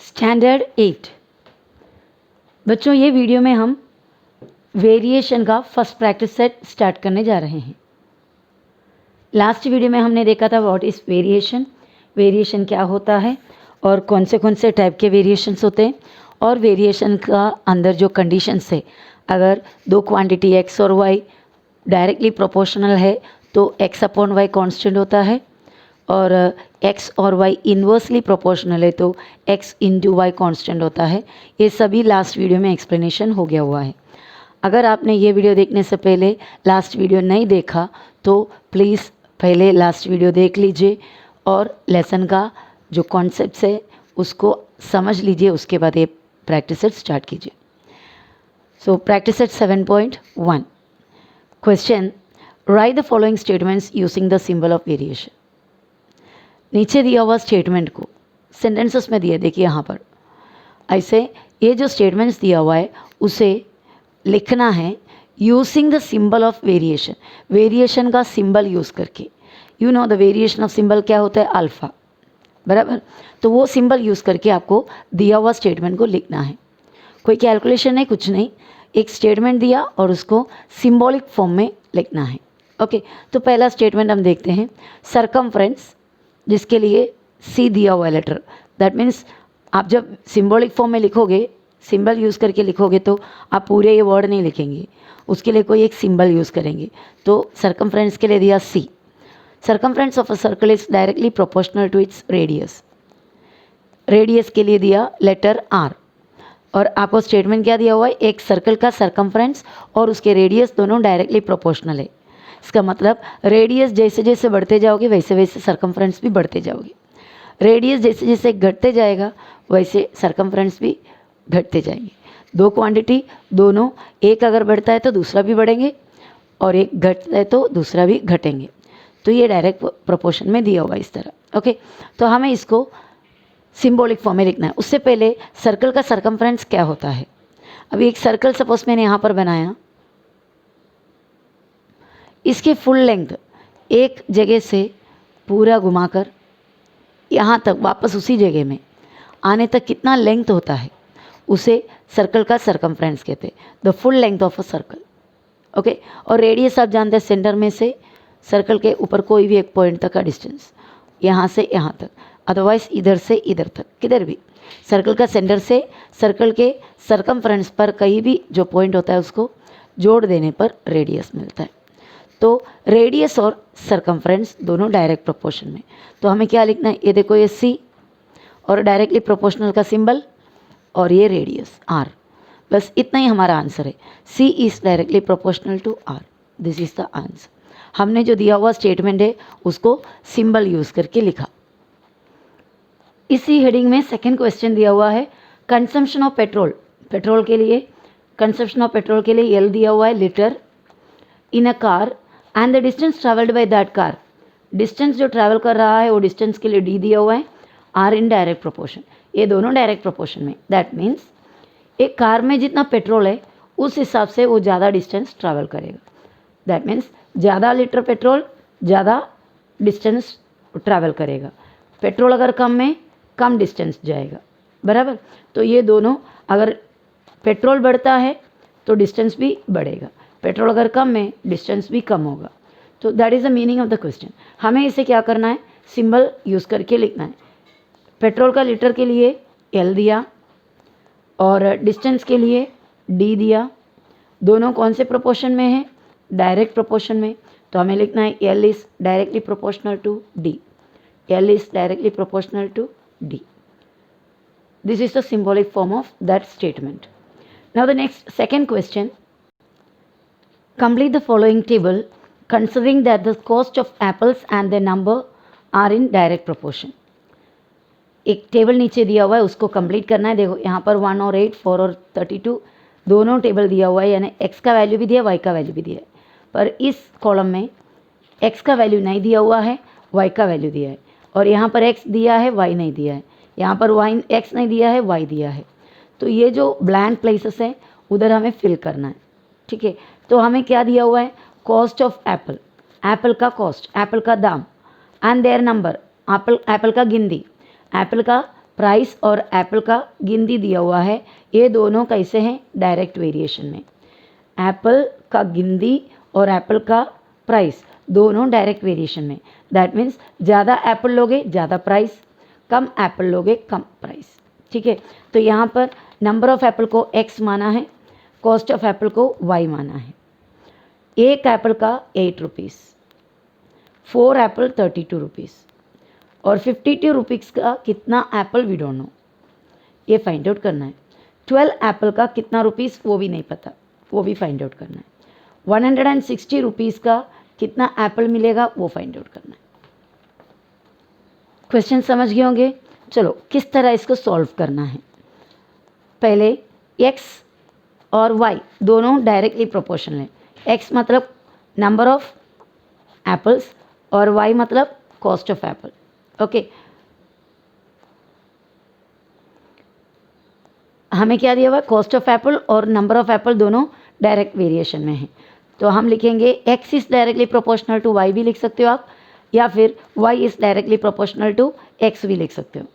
Standard 8 बच्चों, ये video में हम वेरिएशन का फर्स्ट प्रैक्टिस सेट स्टार्ट करने जा रहे हैं। लास्ट वीडियो में हमने देखा था व्हाट इज़ वेरिएशन, वेरिएशन क्या होता है और कौन से टाइप के वेरिएशंस होते हैं, और वेरिएशन का अंदर जो कंडीशंस है, अगर दो क्वांटिटी एक्स और वाई डायरेक्टली प्रोपोर्शनल है तो एक्स अपॉन वाई कांस्टेंट होता है, और x और y इन्वर्सली प्रोपोर्शनल है तो x इंटू वाई कांस्टेंट होता है। ये सभी लास्ट वीडियो में एक्सप्लेनेशन हो गया हुआ है। अगर आपने ये वीडियो देखने से पहले लास्ट वीडियो नहीं देखा तो प्लीज़ पहले लास्ट वीडियो देख लीजिए और लेसन का जो कॉन्सेप्ट्स है उसको समझ लीजिए, उसके बाद ये प्रैक्टिस सेट स्टार्ट कीजिए। So practice set 7.1 question, right the following statements using the symbol of variation. नीचे दिया हुआ स्टेटमेंट को सेंटेंसेस में दिया, देखिए यहाँ पर ऐसे ये जो स्टेटमेंट्स दिया हुआ है उसे लिखना है using the symbol of variation. Variation का सिंबल यूज़ करके, you know the variation of symbol क्या होता है, अल्फ़ा, बराबर। तो वो सिंबल यूज़ करके आपको दिया हुआ स्टेटमेंट को लिखना है। कोई कैलकुलेशन नहीं, कुछ नहीं, एक स्टेटमेंट दिया और उसको सिंबॉलिक फॉर्म में लिखना है। ओके, तो पहला स्टेटमेंट हम देखते हैं, सरकमफ्रेंस, जिसके लिए सी दिया हुआ है लेटर। दैट मीन्स आप जब सिंबॉलिक फॉर्म में लिखोगे, सिंबल यूज़ करके लिखोगे तो आप पूरे ये वर्ड नहीं लिखेंगे, उसके लिए कोई एक सिंबल यूज़ करेंगे। तो सरकमफ्रेंस के लिए दिया C. Circumference of a circle is directly proportional to its radius. Radius के लिए दिया लेटर आर। और आपको स्टेटमेंट क्या दिया हुआ है, एक सर्कल का सरकमफ्रेंस और उसके रेडियस दोनों डायरेक्टली प्रोपोर्शनल है। इसका मतलब रेडियस जैसे जैसे बढ़ते जाओगे वैसे वैसे सरकमफ्रेंस भी बढ़ते जाओगे, रेडियस जैसे जैसे घटते जाएगा वैसे सरकमफ्रेंस भी घटते जाएंगे। दो क्वांटिटी दोनों, एक अगर बढ़ता है तो दूसरा भी बढ़ेंगे और एक घटता है तो दूसरा भी घटेंगे। तो ये डायरेक्ट प्रोपोर्शन में दिया हुआ है इस तरह। ओके, तो हमें इसको सिंबॉलिक फॉर्म में लिखना है। उससे पहले सर्कल का सरकमफ्रेंस क्या होता है। अभी एक सर्कल सपोज मैंने यहाँ पर बनाया, इसके फुल लेंथ एक जगह से पूरा घुमाकर यहाँ तक वापस उसी जगह में आने तक कितना लेंथ होता है उसे सर्कल का सरकमफ्रेंस कहते हैं, the full length of a circle. Okay, और रेडियस आप जानते हैं सेंटर में से सर्कल के ऊपर कोई भी एक पॉइंट तक का डिस्टेंस, यहाँ से यहाँ तक, अदरवाइज इधर से इधर तक, किधर भी सर्कल का सेंटर से सर्कल के सरकमफ्रेंस पर कहीं भी जो पॉइंट होता है उसको जोड़ देने पर रेडियस मिलता है। तो रेडियस और सरकमफ्रेंस दोनों डायरेक्ट प्रोपोर्शन में। तो हमें क्या लिखना है, ये देखो ये सी और डायरेक्टली प्रोपोर्शनल का सिंबल और ये रेडियस आर, बस इतना ही हमारा आंसर है। C is directly proportional to R, this is the answer. हमने जो दिया हुआ स्टेटमेंट है उसको सिंबल यूज़ करके लिखा। इसी हेडिंग में सेकेंड क्वेश्चन दिया हुआ है, कंजम्पशन ऑफ पेट्रोल। पेट्रोल के लिए, कंजम्पशन ऑफ पेट्रोल के लिए एल दिया हुआ है litre in a car and the distance travelled by that car. Distance जो ट्रैवल कर रहा है वो डिस्टेंस के लिए डी दिया हुआ है, आर इन डायरेक्ट प्रोपोर्शन, ये दोनों डायरेक्ट प्रोपोर्शन में। दैट मीन्स एक कार में जितना पेट्रोल है उस हिसाब से वो ज़्यादा डिस्टेंस ट्रैवल करेगा। दैट मीन्स ज़्यादा लीटर पेट्रोल ज़्यादा डिस्टेंस ट्रैवल करेगा, पेट्रोल अगर कम है कम डिस्टेंस जाएगा, बराबर। तो ये दोनों, अगर पेट्रोल बढ़ता है तो डिस्टेंस भी बढ़ेगा, पेट्रोल अगर कम है डिस्टेंस भी कम होगा। तो that is the meaning of the question. हमें इसे क्या करना है, सिंबल यूज़ करके लिखना है। पेट्रोल का लीटर के लिए एल दिया और डिस्टेंस के लिए डी दिया, दोनों कौन से प्रोपोर्शन में है, डायरेक्ट प्रोपोर्शन में। तो हमें लिखना है L is directly proportional to D, L is directly proportional to D. This is the symbolic form of that statement. Now the next second question, complete the following table considering that the cost of apples and their number are in direct proportion. एक table नीचे दिया हुआ है उसको complete करना है। देखो यहाँ पर 1 और 8, 4 और 32 दोनों टेबल दिया हुआ है, यानी x का वैल्यू भी दिया है, y का वैल्यू भी दिया है। पर इस कॉलम में x का वैल्यू नहीं दिया हुआ है, y का वैल्यू दिया है, और यहाँ पर x दिया है, y नहीं दिया है, यहाँ पर x नहीं दिया है, y दिया है। तो ये जो ब्लैंक प्लेसेस है उधर हमें फिल करना है, ठीक है। तो हमें क्या दिया हुआ है, कॉस्ट ऑफ एप्पल, एप्पल का कॉस्ट, एप्पल का दाम, एंड देयर नंबर, एप्पल का गिनती, एप्पल का प्राइस और एप्पल का गिनती दिया हुआ है, ये दोनों कैसे हैं? डायरेक्ट वेरिएशन में। एप्पल का गिनती और एप्पल का प्राइस दोनों डायरेक्ट वेरिएशन में। दैट मीन्स ज़्यादा एप्पल लोगे ज़्यादा प्राइस, कम एप्पल लोगे कम प्राइस। ठीक है, तो यहाँ पर नंबर ऑफ एप्पल को x माना है, कॉस्ट ऑफ एप्पल को y माना है। एक एप्पल का 8 रुपीज़, 4 एप्पल 32 रुपीज़ और 52 रुपीज़ का कितना एप्पल वी डोंट नो, ये फाइंड आउट करना है। 12 एप्पल का कितना रुपीज़ वो भी नहीं पता, वो भी फाइंड आउट करना है। 160 रुपीज़ का कितना एप्पल मिलेगा वो फाइंड आउट करना है। क्वेश्चन समझ गए होंगे। चलो किस तरह इसको सॉल्व करना है। पहले x और y दोनों डायरेक्टली प्रोपोर्शनल है। x मतलब नंबर ऑफ एप्पल्स और y मतलब कॉस्ट ऑफ एप्पल। ओके, हमें क्या दिया हुआ है? कॉस्ट ऑफ एप्पल और नंबर ऑफ एप्पल दोनों डायरेक्ट वेरिएशन में है, तो हम लिखेंगे x is directly proportional to y भी लिख सकते हो आप, या फिर y is directly proportional to x भी लिख सकते हो।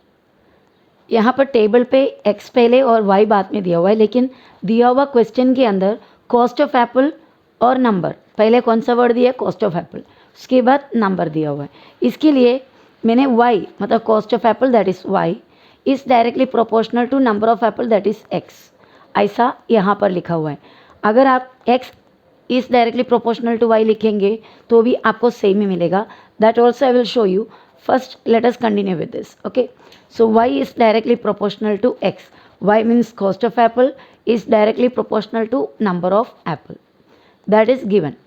यहाँ पर टेबल पे x पहले और y बाद में दिया हुआ है, लेकिन दिया हुआ क्वेश्चन के अंदर कॉस्ट ऑफ एप्पल और नंबर, पहले कौन सा वर्ड दिया है? कॉस्ट ऑफ एप्पल, उसके बाद नंबर दिया हुआ है। इसके लिए मैंने y मतलब cost of apple that is y is directly proportional to number of apple that is x, ऐसा यहाँ पर लिखा हुआ है। अगर आप x is directly proportional to y लिखेंगे तो भी आपको सेम ही मिलेगा। That also I will show you. First, let us continue with this. Okay, so y is directly proportional to x. Y means cost of apple is directly proportional to number of apple. That is given.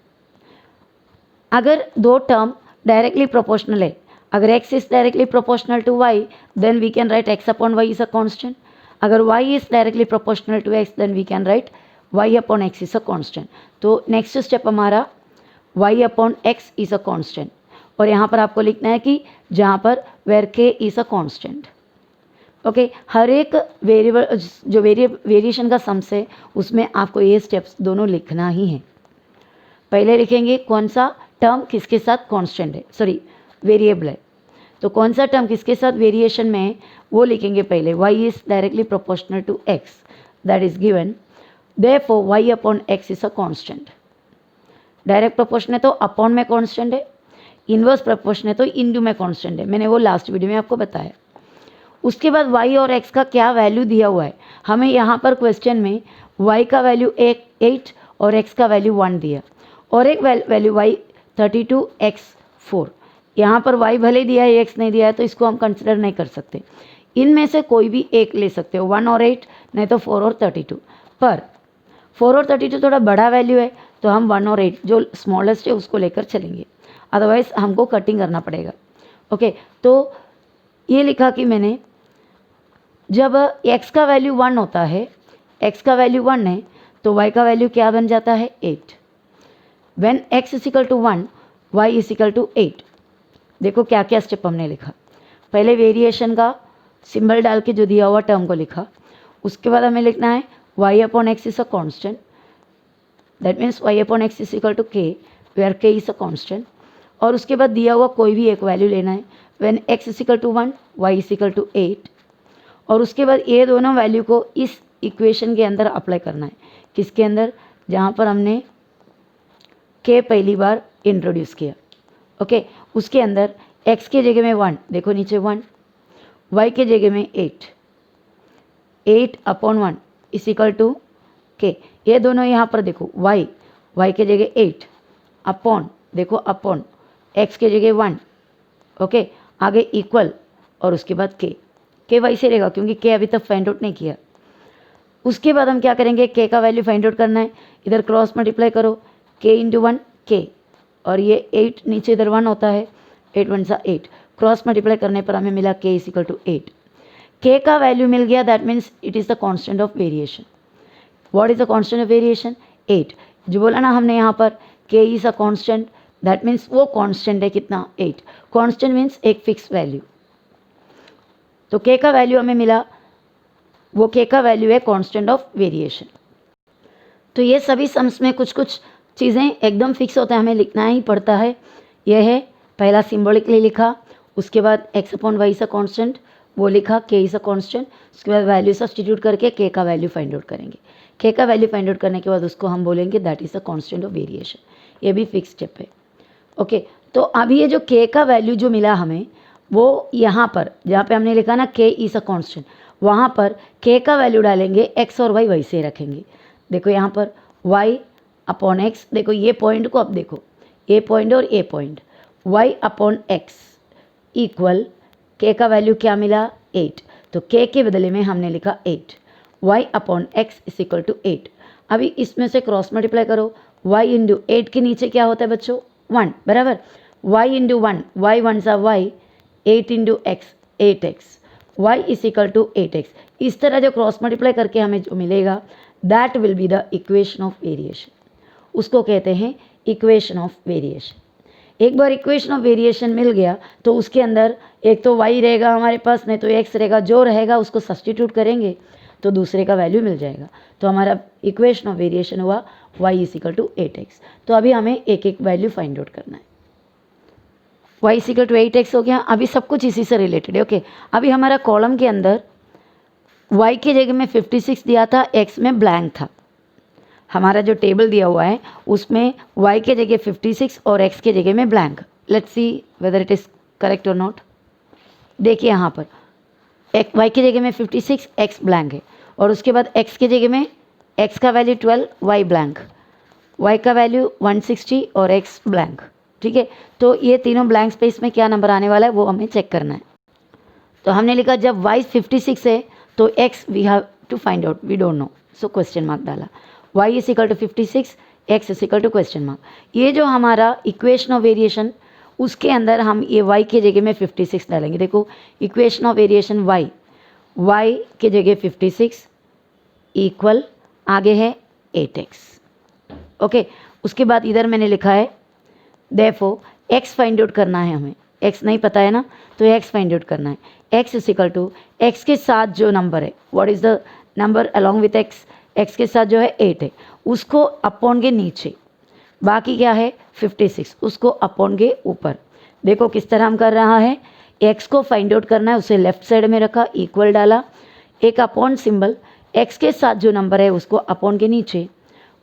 अगर दो term directly proportional है, अगर x is directly proportional to y, then we can write x upon y is a constant. अगर y is directly proportional to x, then we can write y upon x is a constant. तो next step हमारा y upon x is a constant. और यहाँ पर आपको लिखना है कि जहाँ पर वेर के इज़ अ कांस्टेंट। ओके, हर एक वेरिएबल जो वेरिएशन का सम्स है उसमें आपको ये स्टेप्स दोनों लिखना ही है। पहले लिखेंगे कौन सा टर्म किसके साथ कांस्टेंट है, सॉरी वेरिएबल है, तो कौन सा टर्म किसके साथ वेरिएशन में है वो लिखेंगे पहले। y is directly proportional to x, that is given, therefore y upon x is a constant. Direct proportion है तो अपॉन में कांस्टेंट है, इन्वर्स प्रोपोर्शन है तो इनटू में कांस्टेंट है, मैंने वो लास्ट वीडियो में आपको बताया। उसके बाद y और x का क्या वैल्यू दिया हुआ है, हमें यहाँ पर क्वेश्चन में y का वैल्यू 8 और x का वैल्यू 1 दिया, और एक वैल्यू y 32 x 4। यहाँ पर y भले दिया है x नहीं दिया है, तो इसको हम कंसिडर नहीं कर सकते। इनमें से कोई भी एक ले सकते हो, 1 और 8, नहीं तो 4 और 32। पर 4 और 32 थोड़ा बड़ा वैल्यू है, तो हम 1 और 8 जो स्मॉलेस्ट है उसको लेकर चलेंगे, अदरवाइज हमको कटिंग करना पड़ेगा। ओके, तो ये लिखा कि मैंने जब x का वैल्यू 1 होता है, x का वैल्यू 1 है, तो y का वैल्यू क्या बन जाता है? 8। When x is equal to 1, y is equal to 8। देखो क्या क्या स्टेप हमने लिखा। पहले वेरिएशन का सिंबल डाल के जो दिया हुआ टर्म को लिखा, उसके बाद हमें लिखना है y upon X is a constant, that means y upon X is equal to k, where k is a constant. और उसके बाद दिया हुआ कोई भी एक वैल्यू लेना है, when x is equal to 1, y is equal to 8। और उसके बाद ये दोनों वैल्यू को इस इक्वेशन के अंदर अप्लाई करना है। किसके अंदर? जहाँ पर हमने k पहली बार इंट्रोड्यूस किया। ओके, उसके अंदर x के जगह में 1, देखो नीचे 1, y के जगह में 8 upon 1 is equal to k। ये दोनों यहाँ पर देखो y के जगह 8 अपॉन, देखो अपॉन x के जगह 1। ओके, आगे इक्वल और उसके बाद k वैसे रहेगा क्योंकि k अभी तक फाइंड आउट नहीं किया। उसके बाद हम क्या करेंगे, k का वैल्यू फाइंड आउट करना है। इधर क्रॉस मल्टीप्लाई करो, k इंटू 1 k, और ये 8 नीचे इधर 1 होता है, 8 1 सा 8, क्रॉस मल्टीप्लाई करने पर हमें मिला k is equal to 8। k का वैल्यू मिल गया, that means it is the constant of variation. What is the constant of variation? 8। जो बोला ना हमने यहाँ पर k is a constant, that means वो कांस्टेंट है कितना? 8। कांस्टेंट मीन्स एक फिक्स वैल्यू। तो k का वैल्यू हमें मिला, वो k का वैल्यू है कांस्टेंट ऑफ वेरिएशन। तो ये सभी सम्स में कुछ कुछ चीज़ें एकदम फिक्स होता है, हमें लिखना ही पड़ता है। यह है पहला सिम्बॉलिकली लिखा, उसके बाद x upon Y is a constant, वो लिखा k इज़ अ कांस्टेंट, उसके बाद वैल्यू सब्स्टिट्यूट करके k का वैल्यू फाइंड आउट करेंगे। k का वैल्यू फाइंड आउट करने के बाद उसको हम बोलेंगे that is a constant of variation. ये भी फिक्स स्टेप है। ओके, तो अभी ये जो k का वैल्यू जो मिला हमें, वो यहाँ पर जहाँ पे हमने लिखा ना k इज़ अ कांस्टेंट, वहाँ पर k का वैल्यू डालेंगे, x और y वैसे ही रखेंगे। देखो यहाँ पर y अपॉन x, देखो ये पॉइंट को अब देखो, ए पॉइंट और A point, y upon x equal k का वैल्यू क्या मिला 8, तो k के बदले में हमने लिखा 8, y upon x is equal to 8। अभी इसमें से क्रॉस मल्टीप्लाई करो, y इंटू 8 के नीचे क्या होता है बच्चों 1, बराबर, y इंटू 1, y 1 सा y, 8 into x 8x, y is equal to 8x। इस तरह जो क्रॉस मल्टीप्लाई करके हमें जो मिलेगा that will be the equation of variation, उसको कहते हैं इक्वेशन ऑफ वेरिएशन। एक बार इक्वेशन ऑफ वेरिएशन मिल गया तो उसके अंदर एक तो y रहेगा हमारे पास, नहीं तो x रहेगा, जो रहेगा उसको सब्स्टिट्यूट करेंगे तो दूसरे का वैल्यू मिल जाएगा। तो हमारा इक्वेशन ऑफ वेरिएशन हुआ y is equal to 8x। तो अभी हमें एक एक वैल्यू फाइंड आउट करना है। y is equal to 8x हो गया। अभी सब कुछ इसी से रिलेटेड है। ओके, अभी हमारा कॉलम के अंदर y के जगह में 56 दिया था, x में ब्लैंक था। हमारा जो टेबल दिया हुआ है उसमें y के जगह 56 और x के जगह में blank. Let's see whether it is correct और नॉट। देखिए यहाँ पर y के जगह में 56, x ब्लैंक है, और उसके बाद x के जगह में x का वैल्यू 12, y ब्लैंक, y का वैल्यू 160 और x ब्लैंक। ठीक है, तो ये तीनों ब्लैंक स्पेस में क्या नंबर आने वाला है वो हमें चेक करना है। तो हमने लिखा जब y 56 है तो x we have to find out, we don't know, so question mark डाला। y is equal to 56, x is equal to question mark. ये जो हमारा इक्वेशन ऑफ वेरिएशन, उसके अंदर हम ये y के जगह में 56 डालेंगे। देखो इक्वेशन ऑफ वेरिएशन y के जगह 56 इक्वल आगे है 8x। ओके, उसके बाद इधर मैंने लिखा है देयरफॉर x फाइंड आउट करना है हमें, x नहीं पता है ना, तो x फाइंड आउट करना है। x is equal to x के साथ जो नंबर है, what is the number along with x के साथ जो है 8 है, उसको अपॉन के नीचे, बाकी क्या है 56, उसको अपॉन के ऊपर। देखो किस तरह हम कर रहा है, x को फाइंड आउट करना है, उसे लेफ्ट साइड में रखा, इक्वल डाला, एक अपॉन सिंबल, x के साथ जो नंबर है उसको अपॉन के नीचे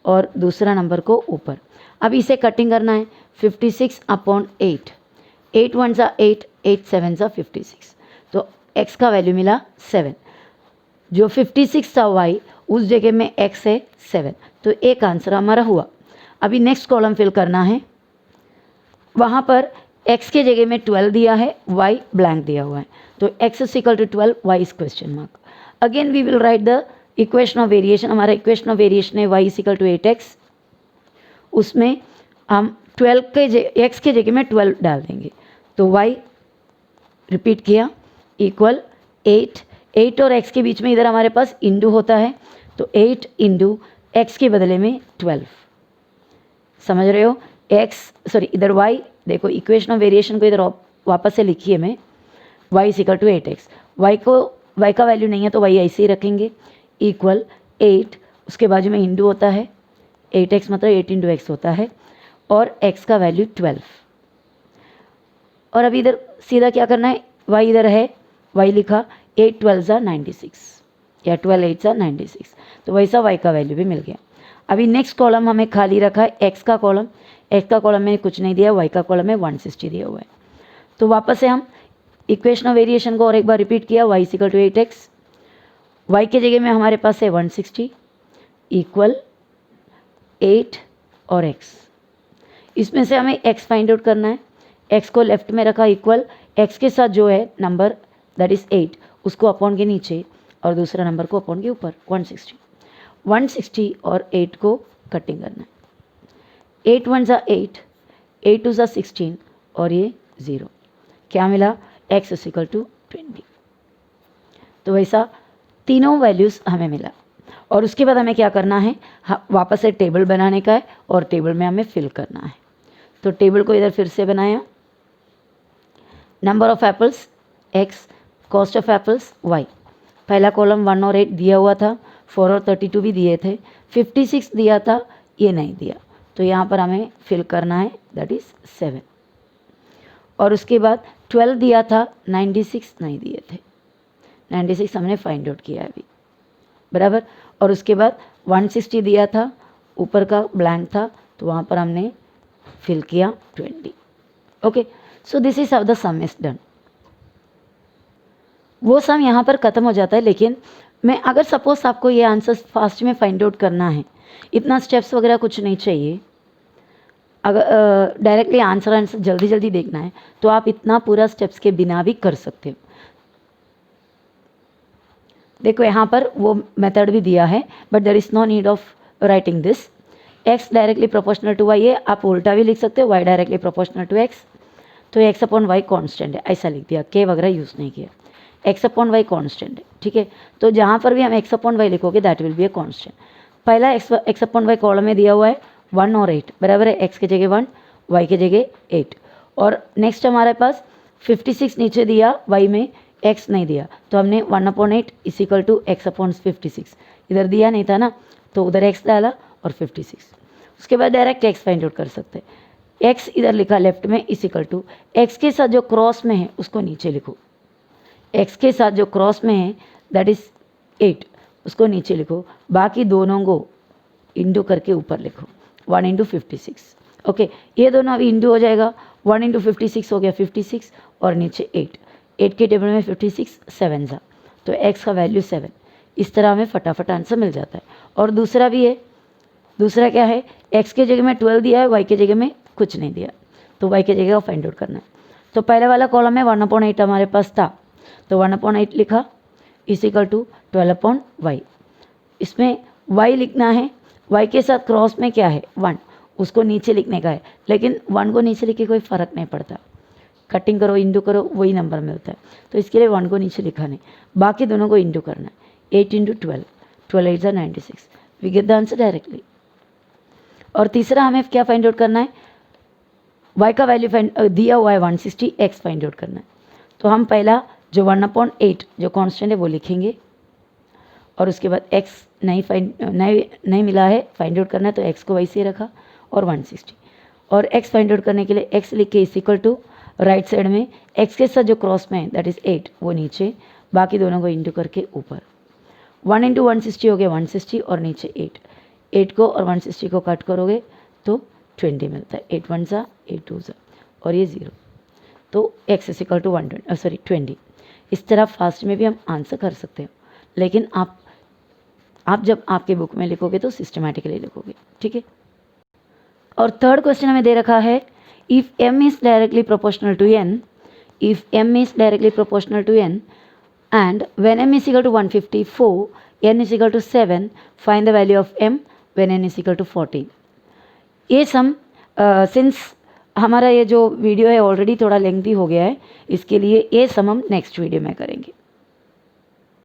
और दूसरा नंबर को ऊपर। अब इसे कटिंग करना है, 56 अपॉन 8, 8 1 सा 8, 8 7 सा 56, तो x का वैल्यू मिला 7। जो 56 था y, उस जगह में x है 7, तो एक आंसर हमारा हुआ। अभी नेक्स्ट कॉलम फिल करना है, वहाँ पर x के जगह में 12 दिया है, y ब्लैंक दिया हुआ है, तो x is equal to 12, y is question mark. Again we will write the equation of variation. हमारा इक्वेशन ऑफ वेरिएशन है y is equal to 8x, उसमें हम 12 के x के जगह में 12 डाल देंगे, तो y रिपीट किया इक्वल 8 और x के बीच में इधर हमारे पास इंटू होता है, तो 8 इंटू x के बदले में 12, समझ रहे हो, इधर y, देखो इक्वेशन ऑफ वेरिएशन को इधर वापस से लिखिए मैं, y is equal to 8x, y का वैल्यू नहीं है तो y ऐसे ही रखेंगे, इक्वल 8, उसके बाजू में इंटू होता है, 8x मतलब 8 इंटू x होता है, और x का वैल्यू 12। और अभी इधर सीधा क्या करना है, y इधर है, y लिखा, 8 12 सा 96 या 12 8 सा 96, तो वैसा y का वैल्यू भी मिल गया। अभी नेक्स्ट कॉलम हमें खाली रखा है x का कॉलम में कुछ नहीं दिया, y का कॉलम में 160 दिया हुआ है। तो वापस से हम इक्वेशन ऑफ वेरिएशन को और एक बार रिपीट किया, y is equal to 8x, y के जगह में हमारे पास है 160 इक्वल 8 और x, इसमें से हमें x फाइंड आउट करना है। x को लेफ्ट में रखा, इक्वल x के साथ जो है नंबर दैट इज़ 8, उसको अपॉन के नीचे और दूसरा नंबर को अपॉन के ऊपर, 160 और 8 को कटिंग करना है, 8 1 सा 8, 8 2 सा 16 और ये 0, क्या मिला, x इज इक्वल टू 20। तो वैसा तीनों वैल्यूज़ हमें मिला। और उसके बाद हमें क्या करना है, वापस से टेबल बनाने का है और टेबल में हमें फिल करना है। तो टेबल को इधर फिर से बनाया, number of apples x, cost of apples y, पहला कॉलम 1 और 8 दिया हुआ था, 4 और 32 भी दिए थे, 56 दिया था, ये नहीं दिया, तो यहाँ पर हमें फिल करना है दैट इज़ 7। और उसके बाद 12 दिया था, 96 नहीं दिए थे, 96 हमने फाइंड आउट किया अभी, बराबर। और उसके बाद 160 दिया था, ऊपर का ब्लैंक था, तो वहाँ पर हमने फिल किया 20। Okay, so this is how the some is done. वो सम यहाँ पर ख़त्म हो जाता है, लेकिन मैं अगर सपोज आपको ये आंसर फास्ट में फाइंड आउट करना है, इतना स्टेप्स वगैरह कुछ नहीं चाहिए, अगर डायरेक्टली आंसर जल्दी जल्दी देखना है तो आप इतना पूरा स्टेप्स के बिना भी कर सकते हो। देखो यहाँ पर वो मेथड भी दिया है, but there is no need of writing this. x directly proportional to y है, आप उल्टा भी लिख सकते हो, y directly proportional to x, तो x अपॉन वाई कॉन्स्टेंट है, ऐसा लिख दिया, k वगैरह यूज़ नहीं किया, x अपॉन वाई कॉन्स्टेंट है, ठीक है। तो जहाँ पर भी हम x अपॉन वाई लिखोगे that will be a constant. पहला x अपॉन वाई कॉलम में दिया हुआ है 1 और 8, बराबर है, x की जगह 1, y की जगह 8। और नेक्स्ट हमारे पास 56 नीचे दिया, y में x नहीं दिया, तो हमने 1/8 is equal to x upon 56, इधर दिया नहीं था ना, तो उधर x डाला और 56। उसके बाद डायरेक्ट x फाइंड आउट कर सकते हैं। x इधर लिखा लेफ्ट में इज इक्वल टू x के साथ जो क्रॉस में है उसको नीचे लिखो, x के साथ जो क्रॉस में है दैट इज 8, उसको नीचे लिखो, बाकी दोनों को इंटू करके ऊपर लिखो, 1 इंटू 56। ओके, ये दोनों अभी इंटू हो जाएगा, 1 इंटू 56 हो गया 56, और नीचे 8 के टेबल में 56 7 जा, तो x का वैल्यू 7। इस तरह हमें फटाफट आंसर मिल जाता है। और दूसरा भी है, दूसरा क्या है, x के जगह में 12 दिया है, y के जगह में कुछ नहीं दिया, तो y के जगह का फाइंड आउट करना है। तो पहले वाला कॉलम में 1/8 हमारे पास था, तो 1/8 लिखा इज इक्वल टू 12/y। इसमें y लिखना है, y के साथ क्रॉस में क्या है 1, उसको नीचे लिखने का है, लेकिन 1 को नीचे लिख के कोई फ़र्क नहीं पड़ता, कटिंग करो इंटू करो वही नंबर मिलता है, तो इसके लिए 1 को नीचे लिखा नहीं, बाकी दोनों को इंटू करना है। 8 into 12, 12 8 96, we get the answer directly. और तीसरा हमें क्या फाइंड आउट करना है, y का वैल्यू दिया हुआ है 160, x फाइंड आउट करना है। तो हम पहला जो 1/8 जो कांस्टेंट है वो लिखेंगे, और उसके बाद x नहीं मिला है, फाइंड आउट करना है, तो x को वैसे ही रखा और 160, और x फाइंड आउट करने के लिए x लिख के is equal to right side में x के साथ जो क्रॉस में है दैट इज़ 8 वो नीचे, बाकी दोनों को इंटू करके ऊपर, 1 इंटू 160 हो गया 160, और नीचे 8 को और 160 को कट करोगे तो 20 मिलता है, 8 1 जा 8 2 जा, और ये 0, तो x इज इक्वल टू 20। इस तरह फास्ट में भी हम आंसर कर सकते हो, लेकिन आप जब आपके बुक में लिखोगे तो सिस्टमैटिकली लिखोगे, ठीक है। और थर्ड क्वेश्चन हमें दे रखा है, if m is directly proportional to n, if m is directly proportional to n and when m is equal to 154, n is equal to 7, find the value of m when n is equal to 14। ये सम since हमारा ये जो video है already थोड़ा lengthy हो गया है, इसके लिए ये सम हम नेक्स्ट वीडियो में करेंगे।